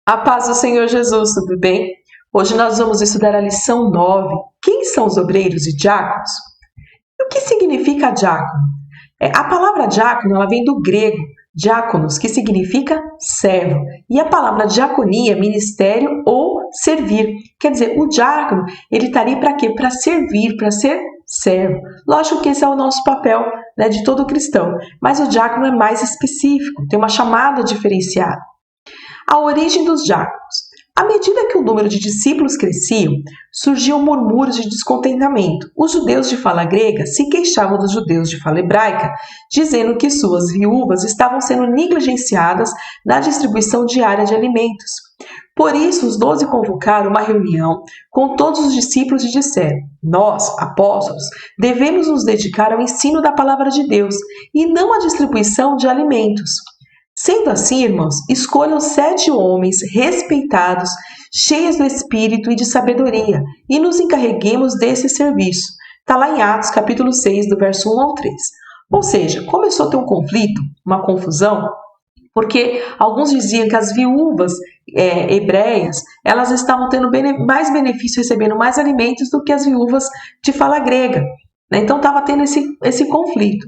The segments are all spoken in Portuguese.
A paz do Senhor Jesus, tudo bem? Hoje nós vamos estudar a lição 9. Quem são os obreiros e diáconos? E o que significa diácono? A palavra diácono ela vem do grego diáconos, que significa servo. E a palavra diaconia, ministério ou servir. Quer dizer, o diácono ele está ali para quê? Para servir, para ser servo. Lógico que esse é o nosso papel, né, de todo cristão. Mas o diácono é mais específico, tem uma chamada diferenciada. A origem dos diáconos. À medida que o número de discípulos crescia, surgiam murmúrios de descontentamento. Os judeus de fala grega se queixavam dos judeus de fala hebraica, dizendo que suas viúvas estavam sendo negligenciadas na distribuição diária de alimentos. Por isso, os 12 convocaram uma reunião com todos os discípulos e disseram: Nós, apóstolos, devemos nos dedicar ao ensino da palavra de Deus e não à distribuição de alimentos. Sendo assim, irmãos, escolham 7 homens respeitados, cheios do Espírito e de sabedoria, e nos encarreguemos desse serviço. Está lá em Atos, capítulo 6, do verso 1 ao 3. Ou seja, começou a ter um conflito, uma confusão, porque alguns diziam que as viúvas hebreias, elas estavam tendo mais benefício, recebendo mais alimentos do que as viúvas de fala grega. Então estava tendo esse conflito.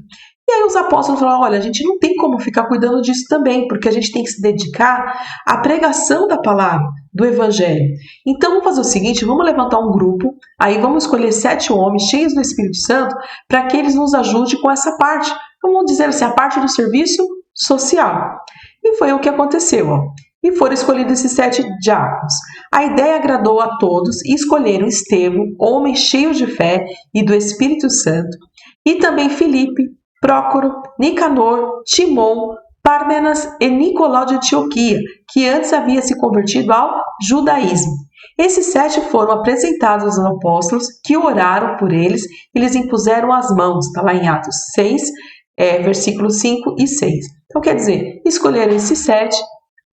E aí os apóstolos falaram, olha, a gente não tem como ficar cuidando disso também, porque a gente tem que se dedicar à pregação da palavra, do evangelho. Então vamos fazer o seguinte, vamos levantar um grupo, aí vamos escolher 7 homens cheios do Espírito Santo, para que eles nos ajudem com essa parte, vamos dizer assim, a parte do serviço social. E foi o que aconteceu, ó. E foram escolhidos esses 7 diáconos. A ideia agradou a todos e escolheram Estevão, homem cheio de fé e do Espírito Santo, e também Filipe, Prócoro, Nicanor, Timon, Pármenas e Nicolau de Antioquia, que antes havia se convertido ao judaísmo. Esses 7 foram apresentados aos apóstolos, que oraram por eles e lhes impuseram as mãos. Está lá em Atos 6, versículos 5 e 6. Então, quer dizer, escolheram esses 7,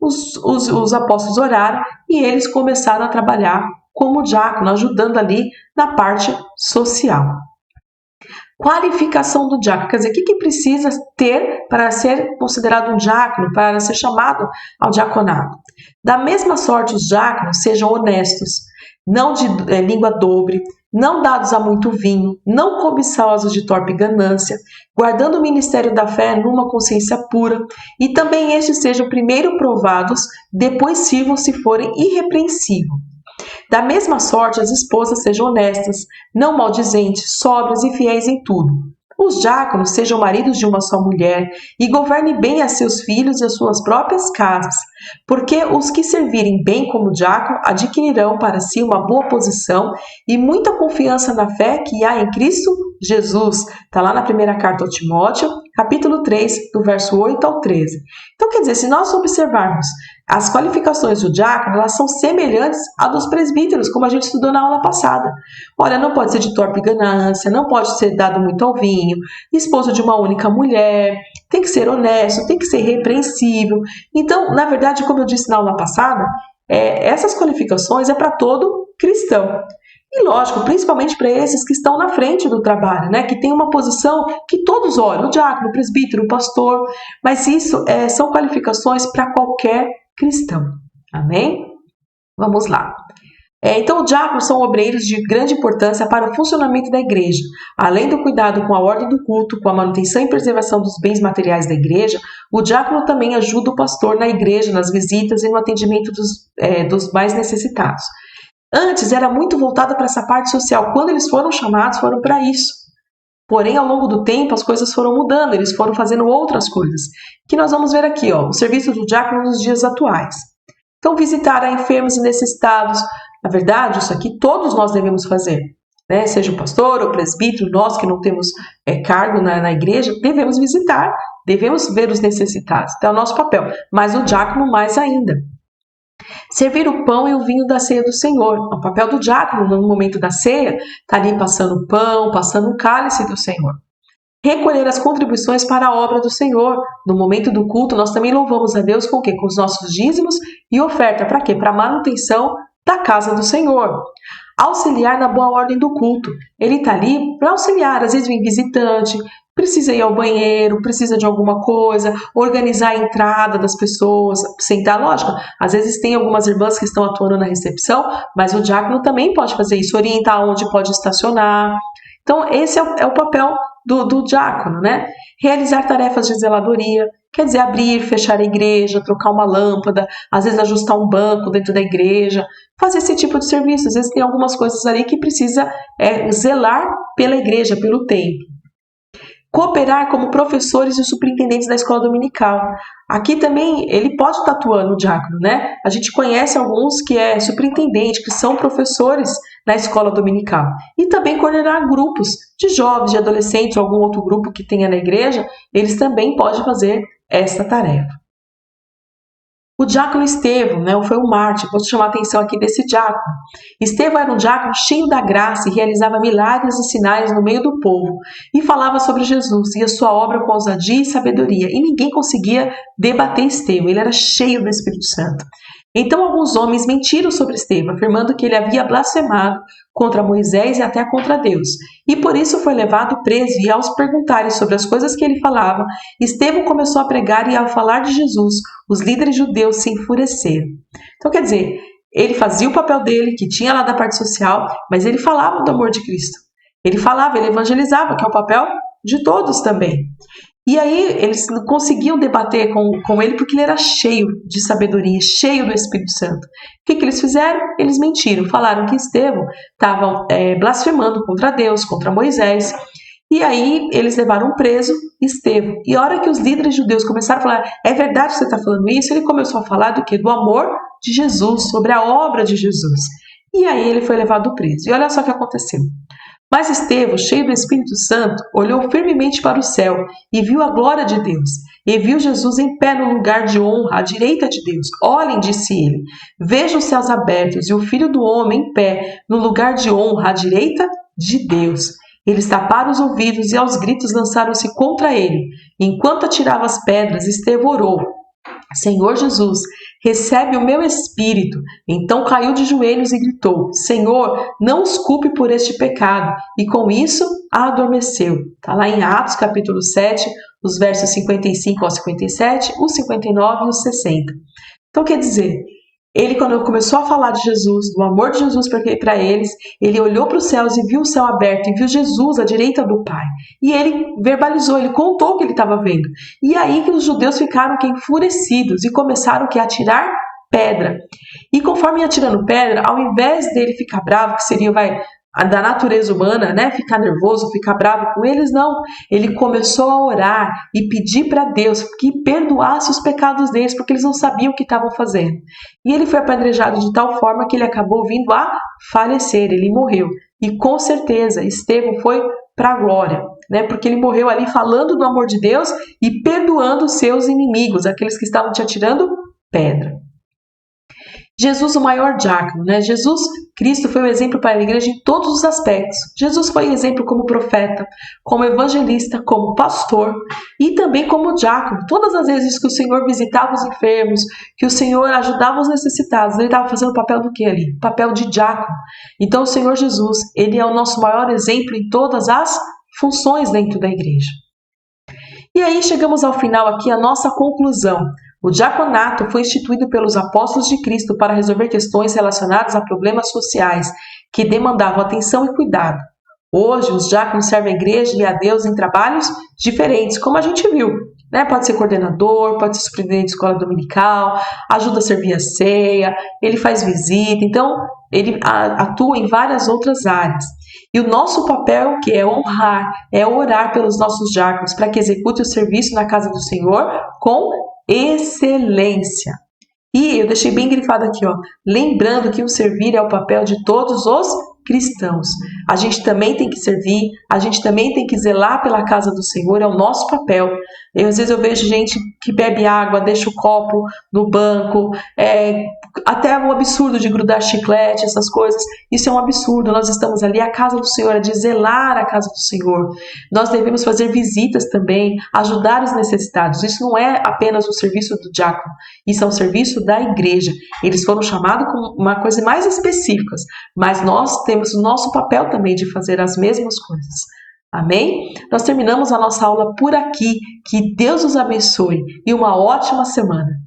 os apóstolos oraram e eles começaram a trabalhar como diácono, ajudando ali na parte social. Qualificação do diácono, quer dizer, o que precisa ter para ser considerado um diácono, para ser chamado ao diaconado? Da mesma sorte, os diáconos sejam honestos, não de língua dobre, não dados a muito vinho, não cobiçosos de torpe ganância, guardando o ministério da fé numa consciência pura, e também estes sejam primeiro provados, depois sirvam se forem irrepreensíveis. Da mesma sorte, as esposas sejam honestas, não maldizentes, sóbrias e fiéis em tudo. Os diáconos sejam maridos de uma só mulher e governem bem a seus filhos e as suas próprias casas, porque os que servirem bem como diácono adquirirão para si uma boa posição e muita confiança na fé que há em Cristo Jesus. Está lá na primeira carta ao Timóteo, capítulo 3, do verso 8 ao 13. Então, quer dizer, se nós observarmos as qualificações do diácono, elas são semelhantes à dos presbíteros, como a gente estudou na aula passada. Olha, não pode ser de torpe ganância, não pode ser dado muito ao vinho, esposo de uma única mulher, tem que ser honesto, tem que ser repreensível. Então, na verdade, como eu disse na aula passada, essas qualificações é para todo cristão. E lógico, principalmente para esses que estão na frente do trabalho, né? Que tem uma posição que todos olham, o diácono, o presbítero, o pastor, mas isso são qualificações para qualquer cristão. Amém? Vamos lá. Então, os diáconos são obreiros de grande importância para o funcionamento da igreja. Além do cuidado com a ordem do culto, com a manutenção e preservação dos bens materiais da igreja, o diácono também ajuda o pastor na igreja, nas visitas e no atendimento dos mais necessitados. Antes era muito voltada para essa parte social. Quando eles foram chamados, foram para isso. Porém, ao longo do tempo, as coisas foram mudando, eles foram fazendo outras coisas, que nós vamos ver aqui, ó, o serviço do diácono nos dias atuais. Então, visitar a enfermos e necessitados. Na verdade, isso aqui todos nós devemos fazer, né? Seja o pastor ou o presbítero, nós que não temos cargo na igreja, devemos visitar, devemos ver os necessitados. Então, é o nosso papel, mas o diácono mais ainda. Servir o pão e o vinho da ceia do Senhor. O papel do diácono no momento da ceia está ali passando o pão, passando o cálice do Senhor. Recolher as contribuições para a obra do Senhor. No momento do culto, nós também louvamos a Deus com o quê? Com os nossos dízimos e oferta. Para quê? Para a manutenção da casa do Senhor. Auxiliar na boa ordem do culto. Ele está ali para auxiliar. Às vezes vem visitante, precisa ir ao banheiro, precisa de alguma coisa, organizar a entrada das pessoas, sentar, lógico, às vezes tem algumas irmãs que estão atuando na recepção, mas o diácono também pode fazer isso, orientar onde pode estacionar. Então, esse é o papel do diácono, né? Realizar tarefas de zeladoria, quer dizer, abrir, fechar a igreja, trocar uma lâmpada, às vezes ajustar um banco dentro da igreja, fazer esse tipo de serviço. Às vezes tem algumas coisas ali que precisa zelar pela igreja, pelo templo. Cooperar como professores e superintendentes da escola dominical. Aqui também ele pode estar atuando, o diácono, né? A gente conhece alguns que é superintendente, que são professores na escola dominical. E também coordenar grupos de jovens, de adolescentes, ou algum outro grupo que tenha na igreja, eles também podem fazer essa tarefa. O diácono Estevão, né, foi um mártir, vou chamar a atenção aqui desse diácono. Estevão era um diácono cheio da graça e realizava milagres e sinais no meio do povo, e falava sobre Jesus e a sua obra com ousadia e sabedoria, e ninguém conseguia debater Estevão, ele era cheio do Espírito Santo. Então alguns homens mentiram sobre Estevão, afirmando que ele havia blasfemado contra Moisés e até contra Deus. E por isso foi levado preso, e aos perguntarem sobre as coisas que ele falava, Estevão começou a pregar, e ao falar de Jesus, os líderes judeus se enfureceram. Então quer dizer, ele fazia o papel dele, que tinha lá da parte social, mas ele falava do amor de Cristo. Ele falava, ele evangelizava, que é o papel de todos também. E aí eles não conseguiam debater com ele porque ele era cheio de sabedoria, cheio do Espírito Santo. O que eles fizeram? Eles mentiram, falaram que Estevão estava blasfemando contra Deus, contra Moisés. E aí eles levaram preso Estevão. E a hora que os líderes judeus começaram a falar, é verdade que você está falando isso? Ele começou a falar do quê? Do amor de Jesus, sobre a obra de Jesus. E aí ele foi levado preso. E olha só o que aconteceu. Mas Estevão, cheio do Espírito Santo, olhou firmemente para o céu e viu a glória de Deus. E viu Jesus em pé no lugar de honra, à direita de Deus. Olhem, disse ele, vejam os céus abertos e o Filho do Homem em pé no lugar de honra, à direita de Deus. Eles taparam os ouvidos e aos gritos lançaram-se contra ele. Enquanto atirava as pedras, Estevão orou. Senhor Jesus, recebe o meu espírito. Então caiu de joelhos e gritou, Senhor, não os culpe por este pecado. E com isso, adormeceu. Está lá em Atos, capítulo 7, os versos 55 ao 57, os 59 e os 60. Então quer dizer, ele quando começou a falar de Jesus, do amor de Jesus para eles, ele olhou para os céus e viu o céu aberto e viu Jesus à direita do Pai. E ele verbalizou, ele contou o que ele estava vendo. E aí que os judeus ficaram enfurecidos e começaram a atirar pedra. E conforme ia atirando pedra, ao invés dele ficar bravo, que seria da natureza humana, né, ficar nervoso, ficar bravo com eles, não. Ele começou a orar e pedir para Deus que perdoasse os pecados deles, porque eles não sabiam o que estavam fazendo. E ele foi apedrejado de tal forma que ele acabou vindo a falecer, ele morreu. E com certeza, Estevão foi para a glória, né, porque ele morreu ali falando do amor de Deus e perdoando os seus inimigos, aqueles que estavam te atirando pedra. Jesus, o maior diácono, né? Jesus Cristo foi um exemplo para a igreja em todos os aspectos. Jesus foi exemplo como profeta, como evangelista, como pastor e também como diácono. Todas as vezes que o Senhor visitava os enfermos, que o Senhor ajudava os necessitados, ele estava fazendo o papel do que ali? O papel de diácono. Então o Senhor Jesus, ele é o nosso maior exemplo em todas as funções dentro da igreja. E aí chegamos ao final aqui, a nossa conclusão. O diaconato foi instituído pelos apóstolos de Cristo para resolver questões relacionadas a problemas sociais que demandavam atenção e cuidado. Hoje, os diáconos servem a igreja e a Deus em trabalhos diferentes, como a gente viu, né? Pode ser coordenador, pode ser superintendente de escola dominical, ajuda a servir a ceia, ele faz visita, então ele atua em várias outras áreas. E o nosso papel, que é honrar, é orar pelos nossos diáconos para que executem o serviço na casa do Senhor com excelência. E eu deixei bem grifado aqui, ó, lembrando que o servir é o papel de todos os cristãos. A gente também tem que servir, a gente também tem que zelar pela casa do Senhor, é o nosso papel. Às vezes eu vejo gente que bebe água, deixa o copo no banco, até o absurdo de grudar chiclete, essas coisas. Isso é um absurdo, nós estamos ali, a casa do Senhor é de zelar a casa do Senhor. Nós devemos fazer visitas também, ajudar os necessitados. Isso não é apenas um serviço do diácono, isso é um serviço da igreja. Eles foram chamados com uma coisa mais específica, mas nós temos o nosso papel também de fazer as mesmas coisas. Amém? Nós terminamos a nossa aula por aqui. Que Deus os abençoe e uma ótima semana.